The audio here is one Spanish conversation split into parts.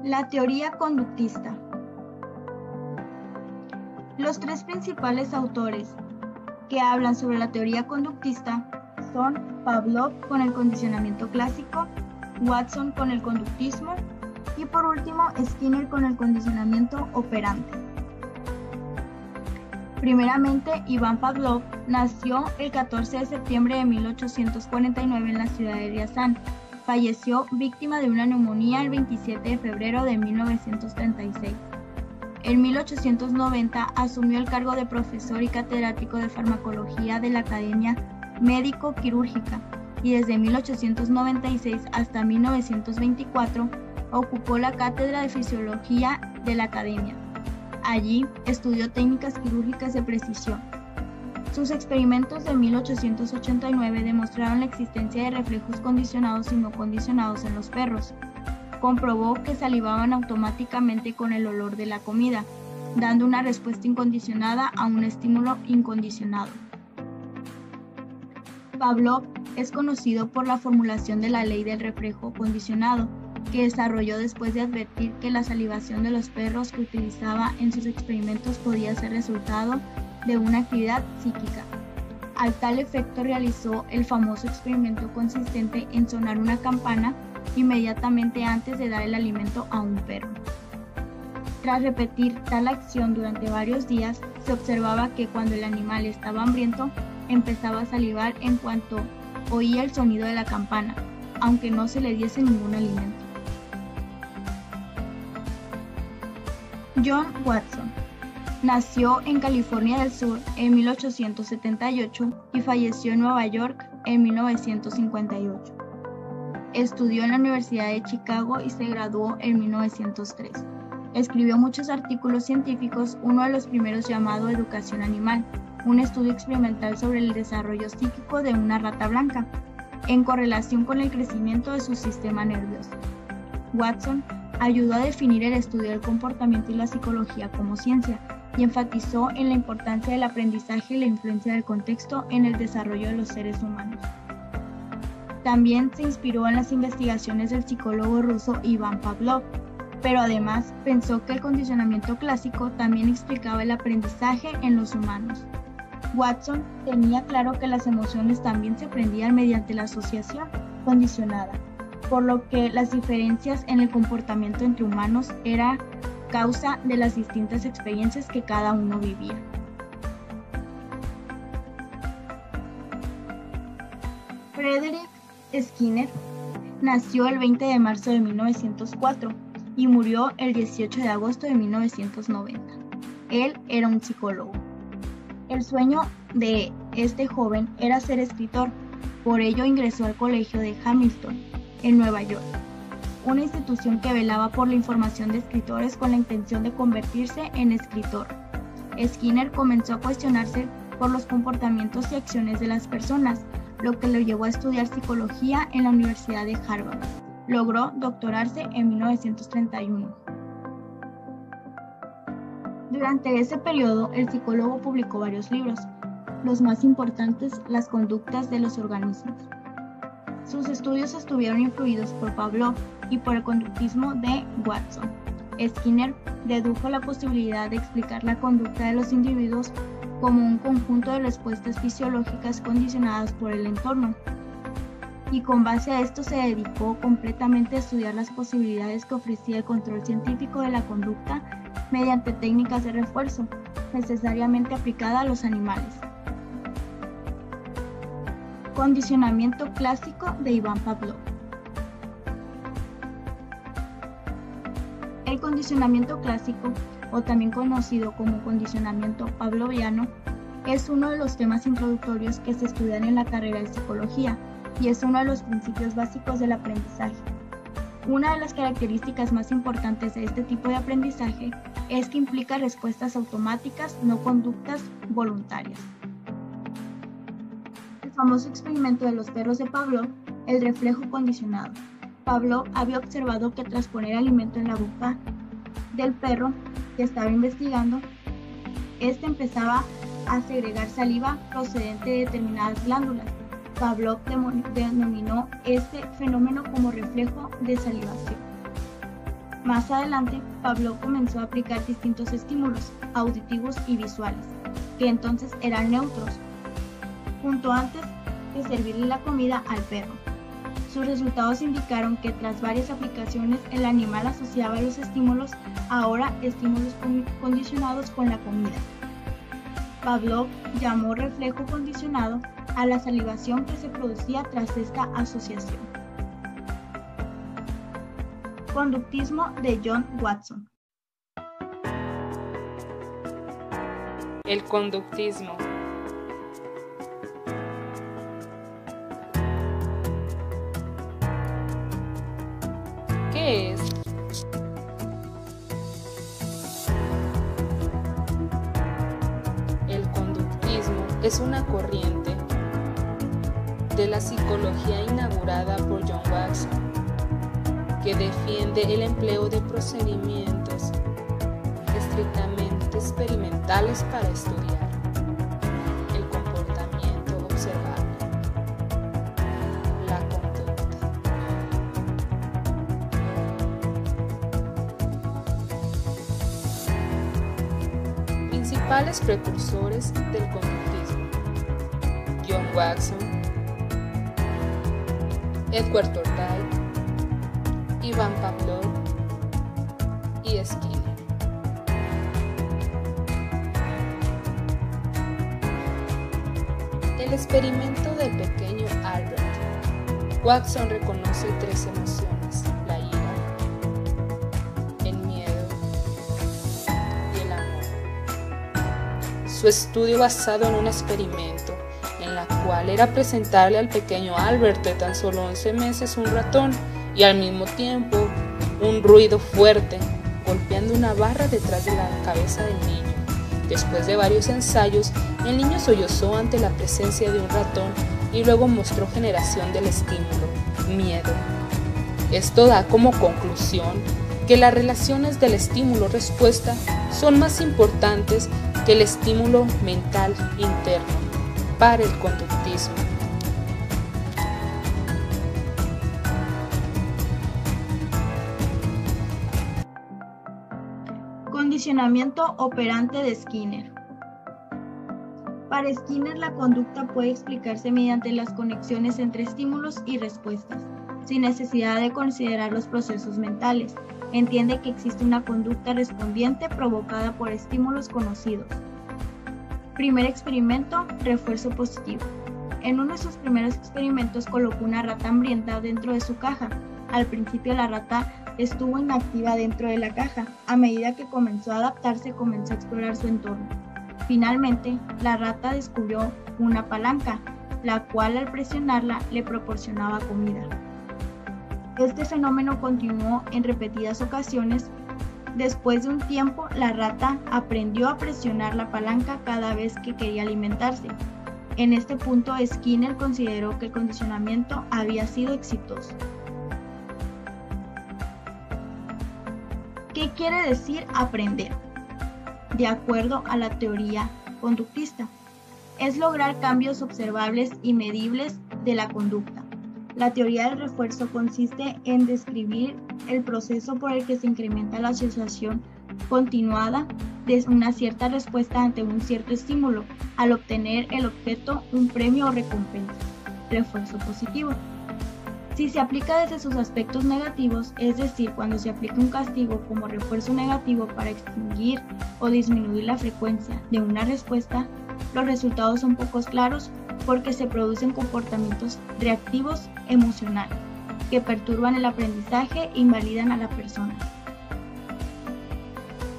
La teoría conductista. Los tres principales autores que hablan sobre la teoría conductista son Pavlov con el condicionamiento clásico, Watson con el conductismo y por último Skinner con el condicionamiento operante. Primeramente, Iván Pavlov nació el 14 de septiembre de 1849 en la ciudad de Riazán. Falleció víctima de una neumonía el 27 de febrero de 1936. En 1890 asumió el cargo de profesor y catedrático de farmacología de la Academia Médico-Quirúrgica y desde 1896 hasta 1924 ocupó la cátedra de fisiología de la Academia. Allí estudió técnicas quirúrgicas de precisión. Sus experimentos de 1889 demostraron la existencia de reflejos condicionados y no condicionados en los perros. Comprobó que salivaban automáticamente con el olor de la comida, dando una respuesta incondicionada a un estímulo incondicionado. Pavlov es conocido por la formulación de la ley del reflejo condicionado, que desarrolló después de advertir que la salivación de los perros que utilizaba en sus experimentos podía ser resultado de una actividad psíquica. Al tal efecto realizó el famoso experimento consistente en sonar una campana inmediatamente antes de dar el alimento a un perro. Tras repetir tal acción durante varios días, se observaba que cuando el animal estaba hambriento, empezaba a salivar en cuanto oía el sonido de la campana, aunque no se le diese ningún alimento. John Watson nació en California del Sur en 1878 y falleció en Nueva York en 1958. Estudió en la Universidad de Chicago y se graduó en 1903. Escribió muchos artículos científicos, uno de los primeros llamado Educación Animal, un estudio experimental sobre el desarrollo psíquico de una rata blanca, en correlación con el crecimiento de su sistema nervioso. Watson ayudó a definir el estudio del comportamiento y la psicología como ciencia, y enfatizó en la importancia del aprendizaje y la influencia del contexto en el desarrollo de los seres humanos. También se inspiró en las investigaciones del psicólogo ruso Iván Pavlov, pero además pensó que el condicionamiento clásico también explicaba el aprendizaje en los humanos. Watson tenía claro que las emociones también se aprendían mediante la asociación condicionada, por lo que las diferencias en el comportamiento entre humanos era causa de las distintas experiencias que cada uno vivía. Frederick Skinner nació el 20 de marzo de 1904 y murió el 18 de agosto de 1990. Él era un psicólogo. El sueño de este joven era ser escritor, por ello ingresó al colegio de Hamilton, en Nueva York, una institución que velaba por la información de escritores con la intención de convertirse en escritor. Skinner comenzó a cuestionarse por los comportamientos y acciones de las personas, lo que lo llevó a estudiar psicología en la Universidad de Harvard. Logró doctorarse en 1931. Durante ese periodo, el psicólogo publicó varios libros, los más importantes, Las conductas de los organismos. Sus estudios estuvieron influidos por Pavlov y por el conductismo de Watson. Skinner dedujo la posibilidad de explicar la conducta de los individuos como un conjunto de respuestas fisiológicas condicionadas por el entorno, y con base a esto se dedicó completamente a estudiar las posibilidades que ofrecía el control científico de la conducta mediante técnicas de refuerzo, necesariamente aplicada a los animales. Condicionamiento clásico de Iván Pavlov. El condicionamiento clásico, o también conocido como condicionamiento pavloviano, es uno de los temas introductorios que se estudian en la carrera de psicología y es uno de los principios básicos del aprendizaje. Una de las características más importantes de este tipo de aprendizaje es que implica respuestas automáticas, no conductas voluntarias. El famoso experimento de los perros de Pavlov, el reflejo condicionado. Pavlov había observado que tras poner alimento en la boca del perro que estaba investigando, este empezaba a segregar saliva procedente de determinadas glándulas. Pavlov denominó este fenómeno como reflejo de salivación. Más adelante, Pavlov comenzó a aplicar distintos estímulos, auditivos y visuales, que entonces eran neutros, junto antes de servirle la comida al perro. Sus resultados indicaron que tras varias aplicaciones el animal asociaba los estímulos, ahora estímulos condicionados, con la comida. Pavlov llamó reflejo condicionado a la salivación que se producía tras esta asociación. Conductismo de John Watson. El conductismo. ¿Qué es? El conductismo es una corriente de la psicología inaugurada por John Watson, que defiende el empleo de procedimientos estrictamente experimentales para estudiar el comportamiento observable, la conducta. Principales precursores del conductismo: John Watson, Edward Torday, Ivan Pavlov y Skinner. El experimento del pequeño Albert. Watson reconoce tres emociones: la ira, el miedo y el amor. Su estudio, basado en un experimento en la cual era presentarle al pequeño Albert de tan solo 11 meses un ratón y al mismo tiempo un ruido fuerte golpeando una barra detrás de la cabeza del niño. Después de varios ensayos, el niño sollozó ante la presencia de un ratón y luego mostró generación del estímulo, miedo. Esto da como conclusión que las relaciones del estímulo-respuesta son más importantes que el estímulo mental interno para el conductismo. Condicionamiento operante de Skinner. Para Skinner, la conducta puede explicarse mediante las conexiones entre estímulos y respuestas, sin necesidad de considerar los procesos mentales. Entiende que existe una conducta respondiente provocada por estímulos conocidos. Primer experimento: refuerzo positivo. En uno de sus primeros experimentos colocó una rata hambrienta dentro de su caja. Al principio la rata estuvo inactiva dentro de la caja. A medida que comenzó a adaptarse, comenzó a explorar su entorno. Finalmente, la rata descubrió una palanca, la cual al presionarla le proporcionaba comida. Este fenómeno continuó en repetidas ocasiones. Después de un tiempo, la rata aprendió a presionar la palanca cada vez que quería alimentarse. En este punto, Skinner consideró que el condicionamiento había sido exitoso. ¿Qué quiere decir aprender? De acuerdo a la teoría conductista, es lograr cambios observables y medibles de la conducta. La teoría del refuerzo consiste en describir el proceso por el que se incrementa la asociación continuada de una cierta respuesta ante un cierto estímulo, al obtener el objeto un premio o recompensa. Refuerzo positivo. Si se aplica desde sus aspectos negativos, es decir, cuando se aplica un castigo como refuerzo negativo para extinguir o disminuir la frecuencia de una respuesta, los resultados son poco claros porque se producen comportamientos reactivos emocionales que perturban el aprendizaje e invalidan a la persona.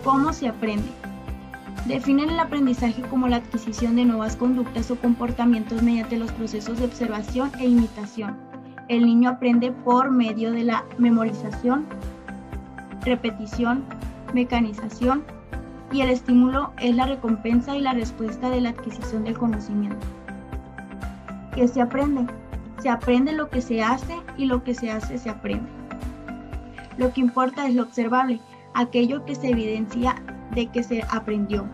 ¿Cómo se aprende? Definen el aprendizaje como la adquisición de nuevas conductas o comportamientos mediante los procesos de observación e imitación. El niño aprende por medio de la memorización, repetición, mecanización, y el estímulo es la recompensa y la respuesta de la adquisición del conocimiento. ¿Qué se aprende? Se aprende lo que se hace y lo que se hace se aprende. Lo que importa es lo observable, aquello que se evidencia de que se aprendió.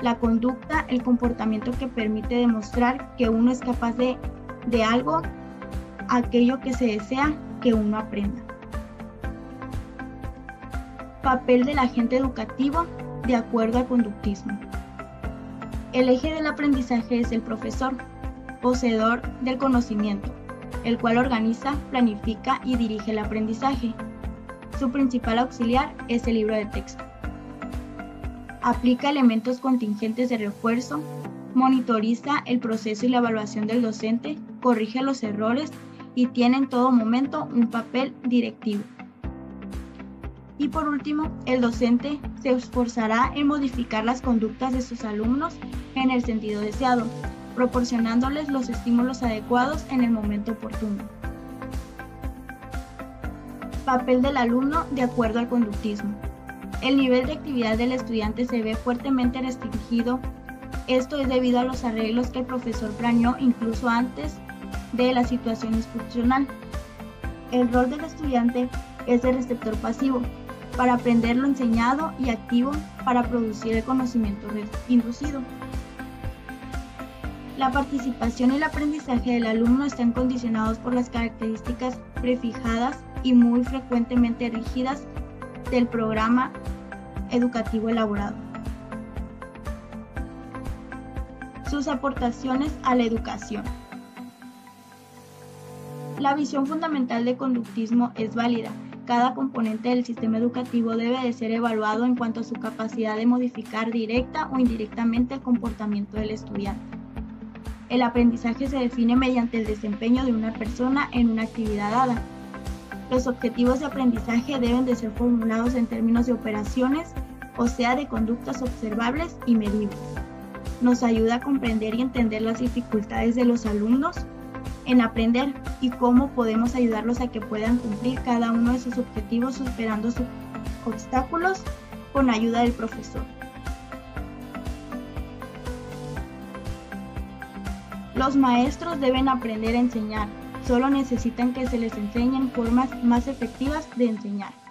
La conducta, el comportamiento que permite demostrar que uno es capaz de algo, aquello que se desea que uno aprenda. Papel del agente educativo de acuerdo al conductismo. El eje del aprendizaje es el profesor, poseedor del conocimiento, el cual organiza, planifica y dirige el aprendizaje. Su principal auxiliar es el libro de texto. Aplica elementos contingentes de refuerzo, monitoriza el proceso y la evaluación del docente, corrige los errores y tiene en todo momento un papel directivo. Y por último, el docente se esforzará en modificar las conductas de sus alumnos en el sentido deseado, proporcionándoles los estímulos adecuados en el momento oportuno. Papel del alumno de acuerdo al conductismo. El nivel de actividad del estudiante se ve fuertemente restringido. Esto es debido a los arreglos que el profesor planeó incluso antes de la situación instruccional. El rol del estudiante es de receptor pasivo, para aprender lo enseñado, y activo para producir el conocimiento inducido. La participación y el aprendizaje del alumno están condicionados por las características prefijadas y muy frecuentemente rígidas del programa educativo elaborado. Sus aportaciones a la educación. La visión fundamental del conductismo es válida. Cada componente del sistema educativo debe de ser evaluado en cuanto a su capacidad de modificar directa o indirectamente el comportamiento del estudiante. El aprendizaje se define mediante el desempeño de una persona en una actividad dada. Los objetivos de aprendizaje deben de ser formulados en términos de operaciones, o sea, de conductas observables y medibles. Nos ayuda a comprender y entender las dificultades de los alumnos en aprender y cómo podemos ayudarlos a que puedan cumplir cada uno de sus objetivos superando sus obstáculos con ayuda del profesor. Los maestros deben aprender a enseñar, solo necesitan que se les enseñen formas más efectivas de enseñar.